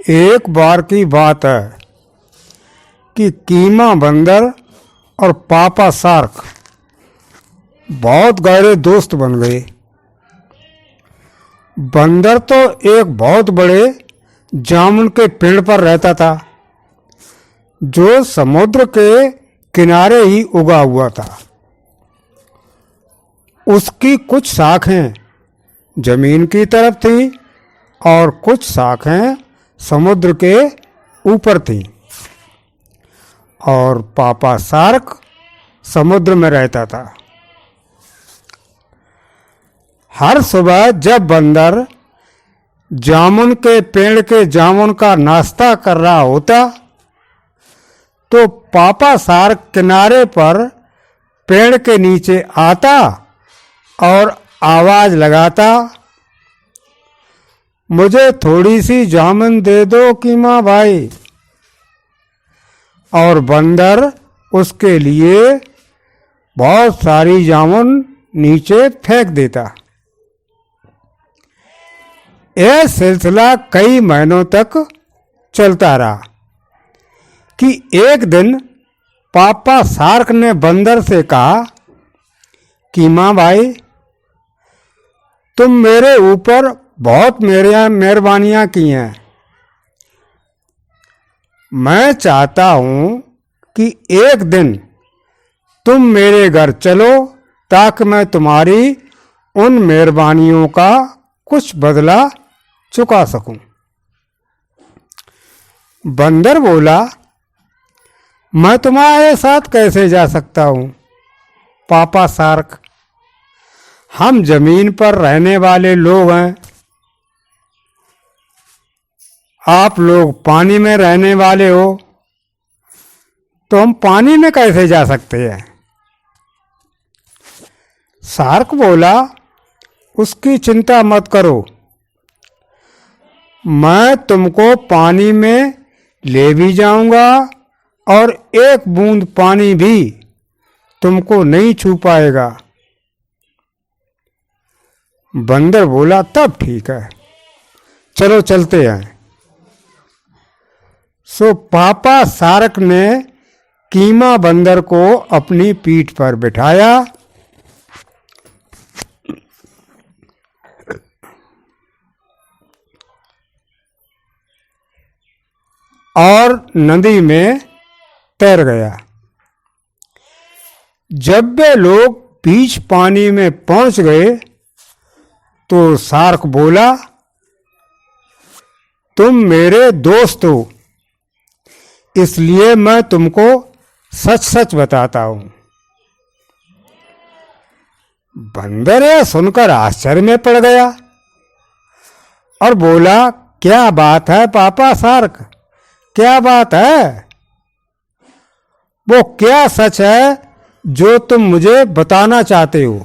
एक बार की बात है कि कीमा बंदर और पापा शार्क बहुत गहरे दोस्त बन गए। बंदर तो एक बहुत बड़े जामुन के पेड़ पर रहता था जो समुद्र के किनारे ही उगा हुआ था। उसकी कुछ शाखें जमीन की तरफ थीं और कुछ शाखें समुद्र के ऊपर थीं और पापा शार्क समुद्र में रहता था। हर सुबह जब बंदर जामुन के पेड़ के जामुन का नाश्ता कर रहा होता तो पापा शार्क किनारे पर पेड़ के नीचे आता और आवाज लगाता, मुझे थोड़ी सी जामुन दे दो कीमा भाई। और बंदर उसके लिए बहुत सारी जामुन नीचे फेंक देता। यह सिलसिला कई महीनों तक चलता रहा कि एक दिन पापा शार्क ने बंदर से कहा, कीमा भाई तुम मेरे ऊपर बहुत मेहरबानियां की हैं। मैं चाहता हूं कि एक दिन तुम मेरे घर चलो ताकि मैं तुम्हारी उन मेहरबानियों का कुछ बदला चुका सकूं। बंदर बोला, मैं तुम्हारे साथ कैसे जा सकता हूं पापा शार्क, हम जमीन पर रहने वाले लोग हैं, आप लोग पानी में रहने वाले हो, तो हम पानी में कैसे जा सकते हैं। शार्क बोला, उसकी चिंता मत करो, मैं तुमको पानी में ले भी जाऊंगा और एक बूंद पानी भी तुमको नहीं छू पाएगा। बंदर बोला, तब ठीक है, चलो चलते हैं। सो पापा शार्क ने कीमा बंदर को अपनी पीठ पर बिठाया और नदी में तैर गया। जब वे लोग बीच पानी में पहुंच गए तो शार्क बोला, तुम मेरे दोस्त हो, इसलिए मैं तुमको सच सच बताता हूं। बंदर यह सुनकर आश्चर्य में पड़ गया और बोला, क्या बात है पापा शार्क, क्या बात है, वो क्या सच है जो तुम मुझे बताना चाहते हो।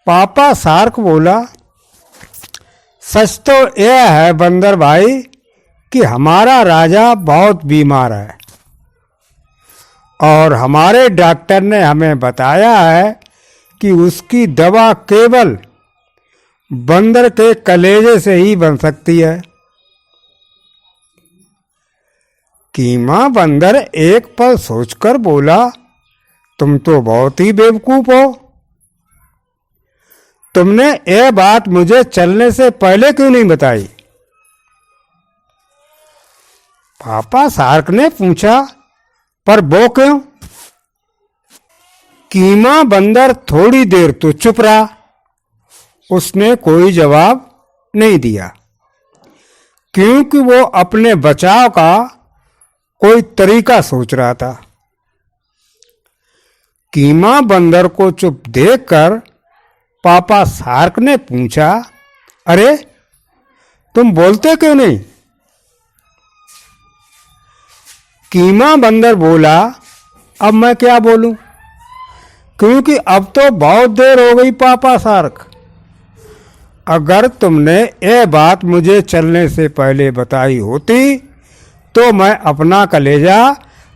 पापा शार्क बोला, सच तो यह है बंदर भाई कि हमारा राजा बहुत बीमार है और हमारे डॉक्टर ने हमें बताया है कि उसकी दवा केवल बंदर के कलेजे से ही बन सकती है। कीमा बंदर एक पल सोचकर बोला, तुम तो बहुत ही बेवकूफ हो, तुमने यह बात मुझे चलने से पहले क्यों नहीं बताई। पापा शार्क ने पूछा, पर वो क्यों। कीमा बंदर थोड़ी देर तो चुप रहा, उसने कोई जवाब नहीं दिया क्योंकि वो अपने बचाव का कोई तरीका सोच रहा था। कीमा बंदर को चुप देखकर पापा शार्क ने पूछा, अरे तुम बोलते क्यों नहीं। कीमा बंदर बोला, अब मैं क्या बोलूं, क्योंकि अब तो बहुत देर हो गई पापा शार्क। अगर तुमने ये बात मुझे चलने से पहले बताई होती तो मैं अपना कलेजा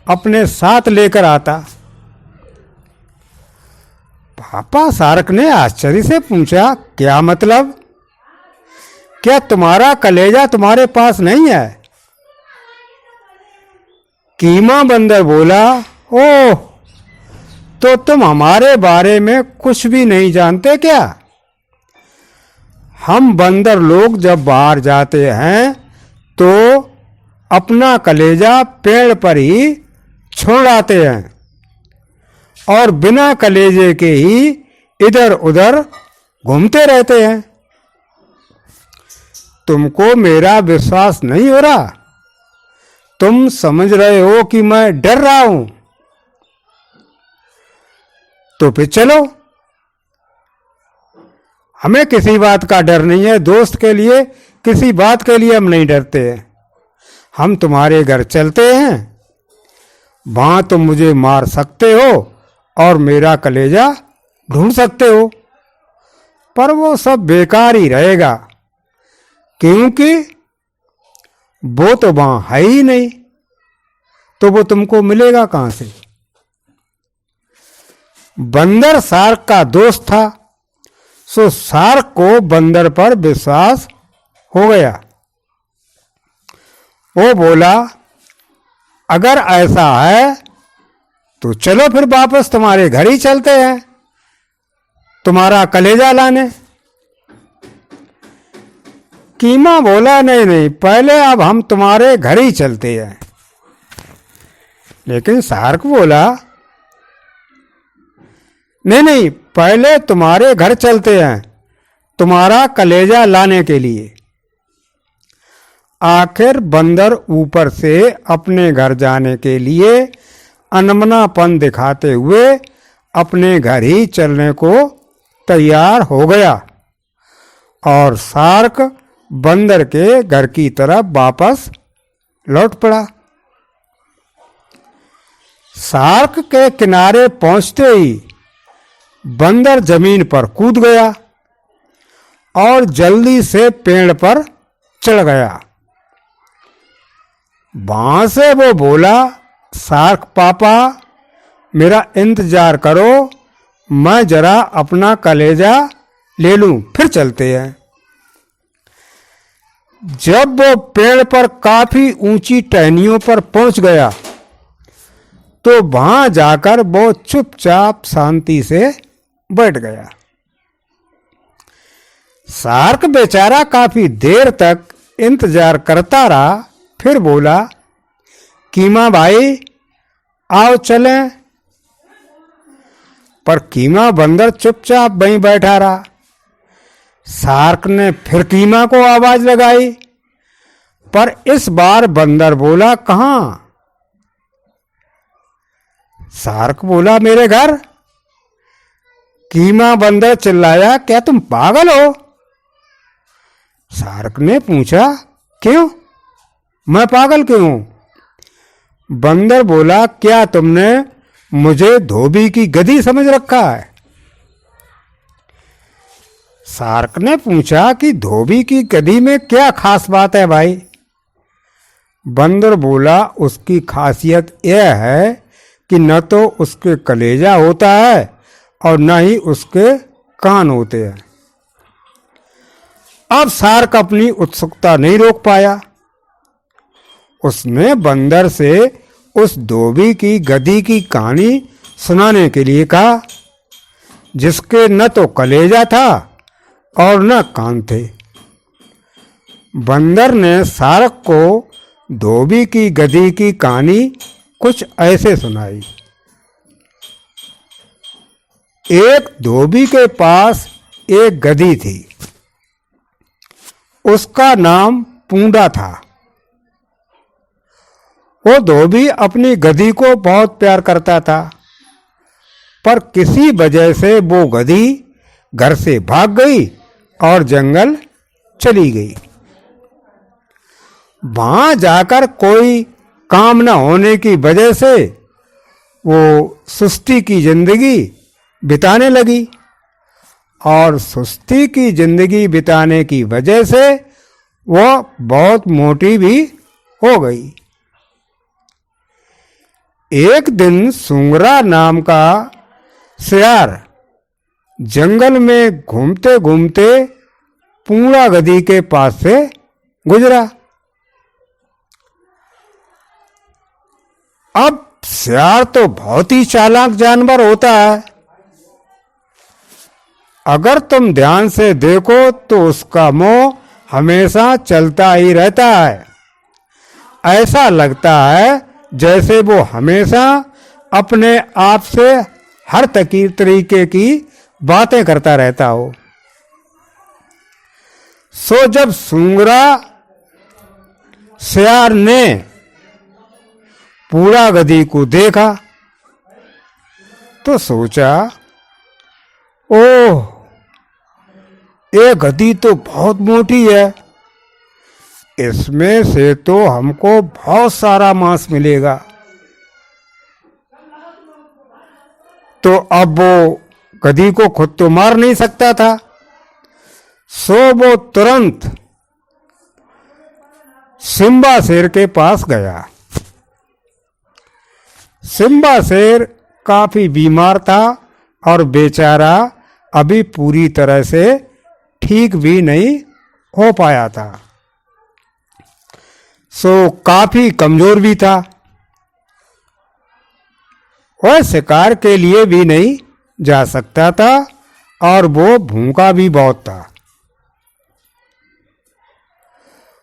अपने साथ लेकर आता। पापा शार्क ने आश्चर्य से पूछा, क्या मतलब। क्या तुम्हारा कलेजा तुम्हारे पास नहीं है? कीमा बंदर बोला, ओह, तो तुम हमारे बारे में कुछ भी नहीं जानते क्या? हम बंदर लोग जब बाहर जाते हैं तो अपना कलेजा पेड़ पर ही छोड़ आते हैं और बिना कलेजे के ही इधर उधर घूमते रहते हैं। तुमको मेरा विश्वास नहीं हो रहा? तुम समझ रहे हो कि मैं डर रहा हूं? तो फिर चलो, हमें किसी बात का डर नहीं है। दोस्त के लिए किसी बात के लिए हम नहीं डरते हैं। हम तुम्हारे घर चलते हैं, वहां तुम मुझे मार सकते हो और मेरा कलेजा ढूंढ सकते हो, पर वो सब बेकार ही रहेगा, क्योंकि वो तो वहां है ही नहीं, तो वो तुमको मिलेगा कहां से? बंदर शार्क का दोस्त था, सो शार्क को बंदर पर विश्वास हो गया। वो बोला, अगर ऐसा है तो चलो फिर वापस तुम्हारे घर ही चलते हैं, तुम्हारा कलेजा लाने। कीमा बोला, नहीं नहीं, पहले अब हम तुम्हारे घर ही चलते हैं। लेकिन शार्क बोला, नहीं नहीं, पहले तुम्हारे घर चलते हैं, तुम्हारा कलेजा लाने के लिए। आखिर बंदर ऊपर से अपने घर जाने के लिए अनमनापन दिखाते हुए अपने घर ही चलने को तैयार हो गया और शार्क बंदर के घर की तरफ वापस लौट पड़ा। शार्क के किनारे पहुंचते ही बंदर जमीन पर कूद गया और जल्दी से पेड़ पर चढ़ गया। वहां से वो बोला, शार्क पापा, मेरा इंतजार करो, मैं जरा अपना कलेजा ले लूं, फिर चलते हैं। जब वो पेड़ पर काफी ऊंची टहनियों पर पहुंच गया तो वहां जाकर वो चुपचाप शांति से बैठ गया। शार्क बेचारा काफी देर तक इंतजार करता रहा, फिर बोला, कीमा भाई, आओ चलें। पर कीमा बंदर चुपचाप वहीं बैठा रहा। शार्क ने फिर कीमा को आवाज लगाई, पर इस बार बंदर बोला, कहां? शार्क बोला, मेरे घर। कीमा बंदर चिल्लाया, क्या तुम पागल हो? शार्क ने पूछा, क्यों? मैं पागल क्यों हूं? बंदर बोला, क्या तुमने मुझे धोबी की गधी समझ रखा है? शार्क ने पूछा कि धोबी की गधी में क्या खास बात है भाई? बंदर बोला, उसकी खासियत यह है कि न तो उसके कलेजा होता है और न ही उसके कान होते हैं। अब शार्क अपनी उत्सुकता नहीं रोक पाया। उसने बंदर से उस धोबी की गधी की कहानी सुनाने के लिए कहा, जिसके न तो कलेजा था और न कान थे। बंदर ने शार्क को धोबी की गधी की कहानी कुछ ऐसे सुनाई। एक धोबी के पास एक गधी थी। उसका नाम पूंडा था। वो धोबी अपनी गधी को बहुत प्यार करता था, पर किसी वजह से वो गधी घर से भाग गई और जंगल चली गई। वहां जाकर कोई काम न होने की वजह से वो सुस्ती की जिंदगी बिताने लगी और सुस्ती की जिंदगी बिताने की वजह से वो बहुत मोटी भी हो गई। एक दिन सुंगरा नाम का शेर जंगल में घूमते घूमते पूंडा गधी के पास से गुजरा। अब सियार तो बहुत ही चालाक जानवर होता है। अगर तुम ध्यान से देखो तो उसका मुंह हमेशा चलता ही रहता है। ऐसा लगता है जैसे वो हमेशा अपने आप से हर तरीके की बातें करता रहता हो। सो जब सूंगरा सियार ने पूरा गधी को देखा तो सोचा, ओह, ये गधी तो बहुत मोटी है, इसमें से तो हमको बहुत सारा मांस मिलेगा। तो अब वो गधी को खुद तो मार नहीं सकता था, सो वो तुरंत सिम्बा शेर के पास गया। सिम्बा शेर काफी बीमार था और बेचारा अभी पूरी तरह से ठीक भी नहीं हो पाया था, सो काफी कमजोर भी था। वह शिकार के लिए भी नहीं जा सकता था और वो भूखा भी बहुत था।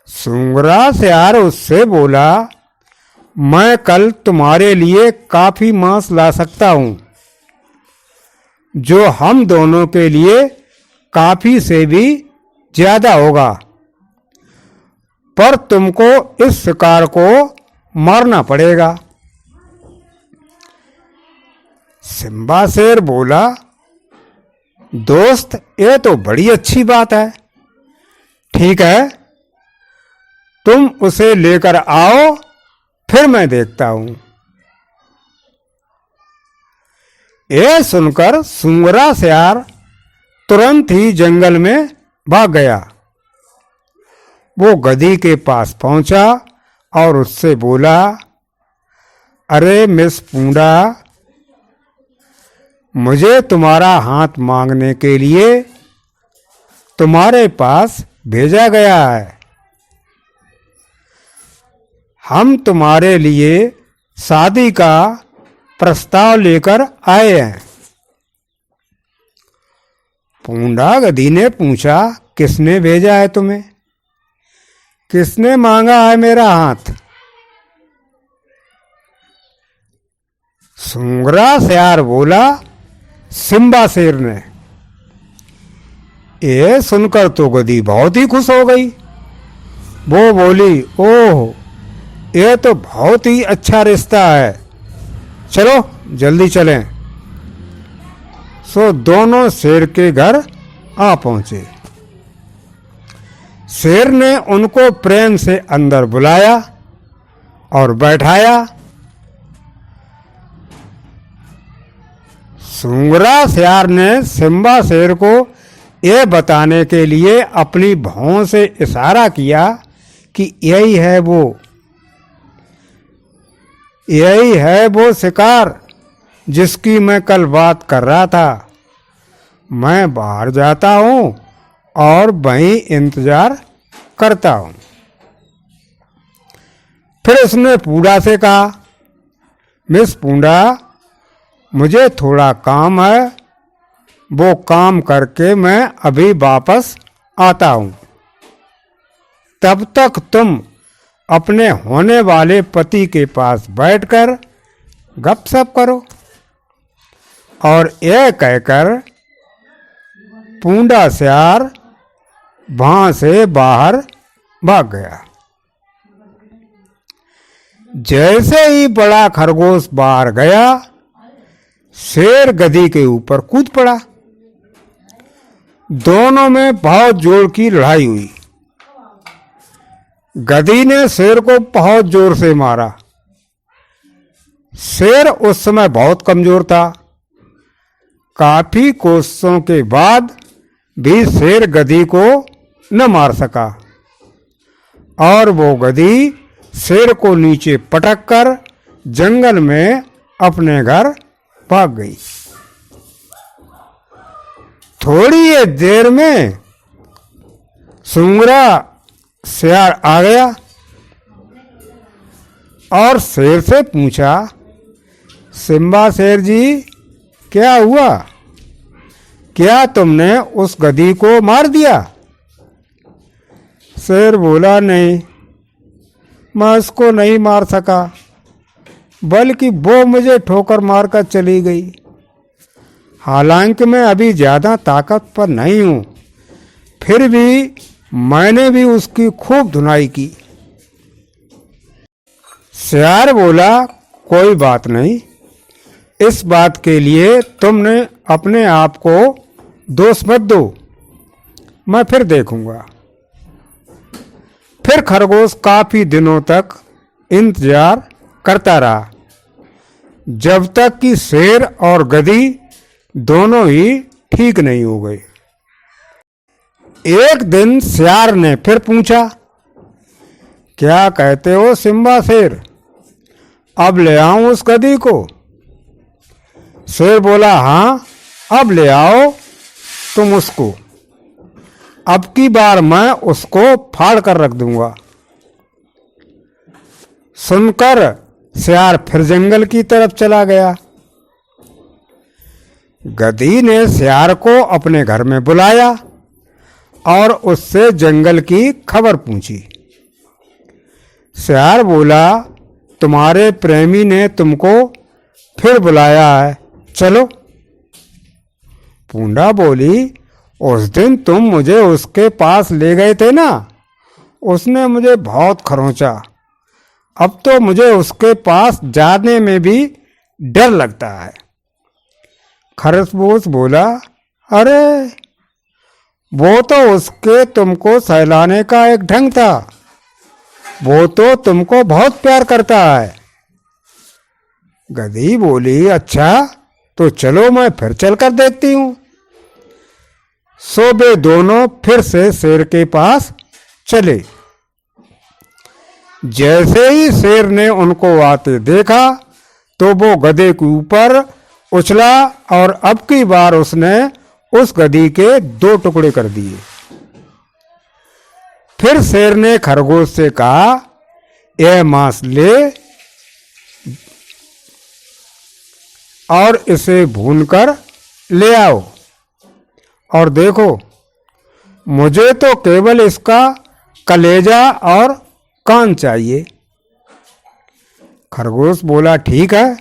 सूंगरा सियार उससे बोला, मैं कल तुम्हारे लिए काफी मांस ला सकता हूं, जो हम दोनों के लिए काफी से भी ज्यादा होगा, पर तुमको इस शिकार को मारना पड़ेगा। सिम्बा शेर बोला, दोस्त, ये तो बड़ी अच्छी बात है। ठीक है, तुम उसे लेकर आओ, फिर मैं देखता हूं। यह सुनकर सूंगरा सियार तुरंत ही जंगल में भाग गया। वो गधी के पास पहुंचा और उससे बोला, अरे मिस पूंडा, मुझे तुम्हारा हाथ मांगने के लिए तुम्हारे पास भेजा गया है। हम तुम्हारे लिए शादी का प्रस्ताव लेकर आए हैं। पूंडा गधी ने पूछा, किसने भेजा है तुम्हें? किसने मांगा है मेरा हाथ? सूंगरा सियार बोला, सिम्बा शेर ने। ये सुनकर तो गधी बहुत ही खुश हो गई। वो बोली, ओह, ये तो बहुत ही अच्छा रिश्ता है, चलो जल्दी चलें। सो दोनों शेर के घर आ पहुंचे। शेर ने उनको प्रेम से अंदर बुलाया और बैठाया। सूंगरा सियार ने सिम्बा शेर को यह बताने के लिए अपनी भौं से इशारा किया कि यही है वो शिकार जिसकी मैं कल बात कर रहा था। मैं बाहर जाता हूं और वहीं इंतजार करता हूं। फिर उसने पूंडा से कहा, मिस पूंडा, मुझे थोड़ा काम है, वो काम करके मैं अभी वापस आता हूं। तब तक तुम अपने होने वाले पति के पास बैठकर गपशप करो। और यह कहकर पूंडा सियार वहां से बाहर भाग गया। जैसे ही बड़ा खरगोश बाहर गया, शेर गधी के ऊपर कूद पड़ा। दोनों में बहुत जोर की लड़ाई हुई। गधी ने शेर को बहुत जोर से मारा। शेर उस समय बहुत कमजोर था। काफी कोशिशों के बाद भी शेर गधी को न मार सका और वो गधी शेर को नीचे पटक कर जंगल में अपने घर भाग गई। थोड़ी ही देर में सूंगरा सियार आ गया और शेर से पूछा, सिम्बा शेर जी, क्या हुआ? क्या तुमने उस गधी को मार दिया? शेर बोला, नहीं, मैं उसको नहीं मार सका, बल्कि वो मुझे ठोकर मारकर चली गई। हालांकि मैं अभी ज़्यादा ताकत पर नहीं हूँ, फिर भी मैंने भी उसकी खूब धुनाई की। सियार बोला, कोई बात नहीं, इस बात के लिए तुमने अपने आप को दोष मत दो, मैं फिर देखूंगा। फिर खरगोश काफी दिनों तक इंतजार करता रहा, जब तक कि शेर और गधी दोनों ही ठीक नहीं हो गए। एक दिन सियार ने फिर पूछा, क्या कहते हो सिम्बा शेर, अब ले आऊं उस गधी को? शेर बोला, हाँ, अब ले आओ तुम उसको, अब की बार मैं उसको फाड़ कर रख दूंगा। सुनकर सियार फिर जंगल की तरफ चला गया। गधी ने सियार को अपने घर में बुलाया और उससे जंगल की खबर पूछी। सियार बोला, तुम्हारे प्रेमी ने तुमको फिर बुलाया है, चलो। पूंडा बोली, उस दिन तुम मुझे उसके पास ले गए थे ना, उसने मुझे बहुत खरोंचा, अब तो मुझे उसके पास जाने में भी डर लगता है। खरगोश बोला, अरे वो तो उसके तुमको सहलाने का एक ढंग था, वो तो तुमको बहुत प्यार करता है। गधी बोली, अच्छा तो चलो मैं फिर चलकर देखती हूँ। सो वे दोनों फिर से शेर के पास चले। जैसे ही शेर ने उनको आते देखा तो वो गधे के ऊपर उछला और अब की बार उसने उस गधी के 2 टुकड़े कर दिए। फिर शेर ने खरगोश से कहा, यह मांस ले और इसे भूनकर ले आओ, और देखो मुझे तो केवल इसका कलेजा और कान चाहिए। खरगोश बोला, ठीक है,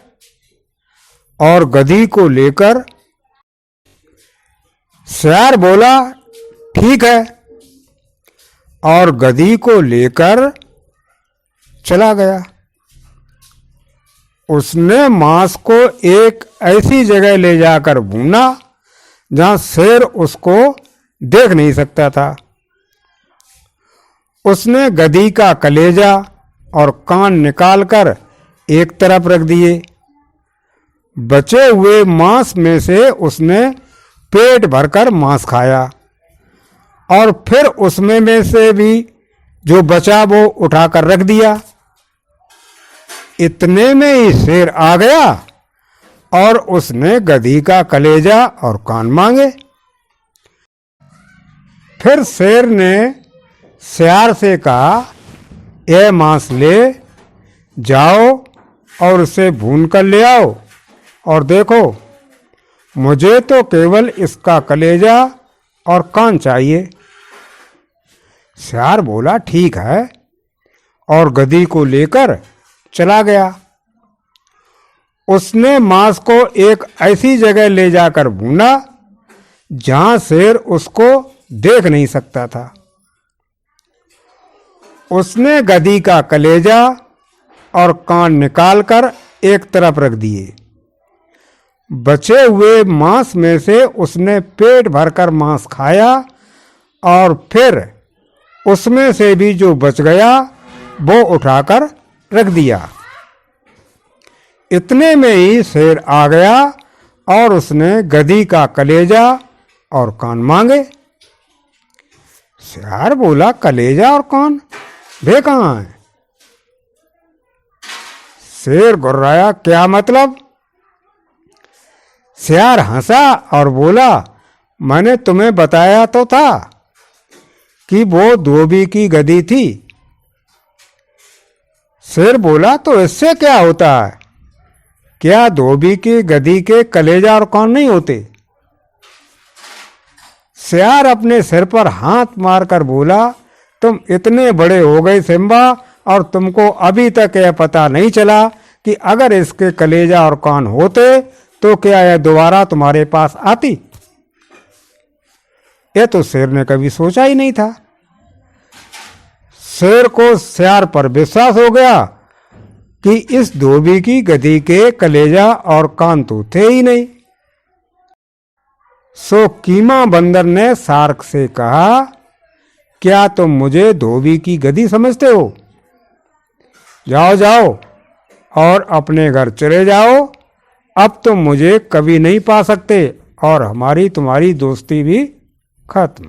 और गधी को लेकर सियार बोला, ठीक है, और गधी को लेकर चला गया। उसने मांस को एक ऐसी जगह ले जाकर भूना जहां शेर उसको देख नहीं सकता था। उसने गधी का कलेजा और कान निकालकर एक तरफ रख दिए। बचे हुए मांस में से उसने पेट भरकर मांस खाया और फिर उसमें में से भी जो बचा वो उठाकर रख दिया। इतने में ही शेर आ गया और उसने गधी का कलेजा और कान मांगे। फिर शेर ने सियार से कहा, यह मांस ले जाओ और उसे भून कर ले आओ, और देखो मुझे तो केवल इसका कलेजा और कान चाहिए। सियार बोला, ठीक है, और गधी को लेकर चला गया। उसने मांस को एक ऐसी जगह ले जाकर भूना जहां शेर उसको देख नहीं सकता था। उसने गधी का कलेजा और कान निकालकर एक तरफ रख दिए। बचे हुए मांस में से उसने पेट भरकर मांस खाया और फिर उसमें से भी जो बच गया वो उठाकर रख दिया। इतने में ही शेर आ गया और उसने गधी का कलेजा और कान मांगे। सियार बोला, कलेजा और कान वे कहाँ हैं? शेर गुर्राया, क्या मतलब? सियार हंसा और बोला, मैंने तुम्हें बताया तो था कि वो धोबी की गधी थी। शेर बोला, तो इससे क्या होता है? क्या धोबी की गधी के कलेजा और कान नहीं होते? सियार अपने सिर पर हाथ मारकर बोला, तुम इतने बड़े हो गए सिम्बा, और तुमको अभी तक यह पता नहीं चला कि अगर इसके कलेजा और कान होते तो क्या यह दोबारा तुम्हारे पास आती? यह तो शेर ने कभी सोचा ही नहीं था। शेर को सियार पर विश्वास हो गया कि इस धोबी की गधी के कलेजा और कान तो थे ही नहीं। सो कीमा बंदर ने शार्क से कहा, क्या तुम मुझे धोबी की गधी समझते हो? जाओ जाओ और अपने घर चले जाओ, अब तुम मुझे कभी नहीं पा सकते और हमारी तुम्हारी दोस्ती भी खत्म।